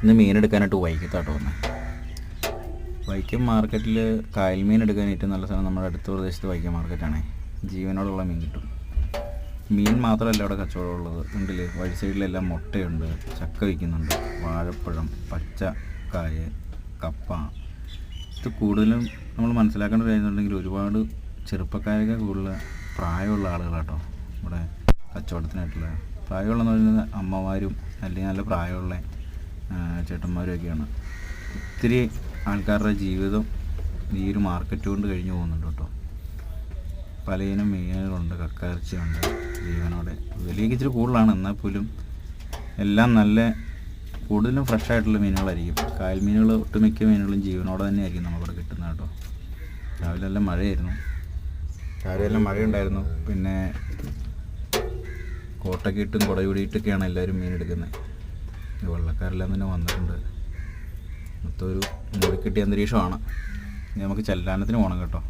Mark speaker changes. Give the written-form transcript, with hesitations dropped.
Speaker 1: ഇന്ന് മീനെടുക്കാനായിട്ട് വൈക്കത്താട്ടോ വന്നത്. വൈക്കം മാർക്കറ്റിൽ കായൽ മീൻ എടുക്കാൻ ഏറ്റവും നല്ല സ്ഥലം നമ്മുടെ അടുത്ത പ്രദേശത്ത് വൈക്കം മാർക്കറ്റാണ്. ജീവനോടുള്ള മീൻ കിട്ടും. മീൻ മാത്രമല്ല അവിടെ കച്ചവടമുള്ളത്. ഉണ്ടല്ലേ, വഴി സൈഡിലെല്ലാം മുട്ടയുണ്ട്, ചക്ക വയ്ക്കുന്നുണ്ട്, വാഴപ്പഴം, പച്ചക്കായ, കപ്പ. ഇത് കൂടുതലും നമ്മൾ മനസ്സിലാക്കേണ്ട ഒരു കാര്യമെന്നുണ്ടെങ്കിൽ ഒരുപാട് ചെറുപ്പക്കാരൊക്കെ കൂടുതൽ പ്രായമുള്ള ആളുകളാട്ടോ ഇവിടെ കച്ചവടത്തിനായിട്ടുള്ള. പ്രായമുള്ളതെന്ന് പറയുന്നത് അമ്മമാരും അല്ലെങ്കിൽ നല്ല പ്രായമുള്ള ചേട്ടന്മാരൊക്കെയാണ്. ഒത്തിരി ആൾക്കാരുടെ ജീവിതം ഈ ഒരു മാർക്കറ്റ് കൊണ്ട് കഴിഞ്ഞു പോകുന്നുണ്ട് കേട്ടോ. പലയിനം മീനുകളുണ്ട്, കക്കയിറച്ചിയുണ്ട് ജീവനോടെ. വിലയ്ക്ക് ഇച്ചിരി കൂടുതലാണ്, എന്നാൽ പോലും എല്ലാം നല്ല കൂടുതലും ഫ്രഷായിട്ടുള്ള മീനുകളായിരിക്കും. കായൽ മീനുകൾ ഒട്ടുമിക്ക മീനുകളും ജീവനോടെ തന്നെയായിരിക്കും നമുക്കിവിടെ കിട്ടുന്നത് കേട്ടോ. രാവിലെ എല്ലാം മഴയായിരുന്നു, രാവിലെ എല്ലാം മഴയുണ്ടായിരുന്നു. പിന്നെ കോട്ടൊക്കെ ഇട്ടും കുടയൂടിയിട്ടൊക്കെയാണ് എല്ലാവരും മീൻ എടുക്കുന്നത്. വെള്ളക്കാരെല്ലാം തന്നെ വന്നിട്ടുണ്ട്. മൊത്തം ഒരു മൂടിക്കെട്ടിയ അന്തരീക്ഷമാണ്. ഇനി നമുക്ക് ചെല്ലാനത്തിന് പോകണം കേട്ടോ.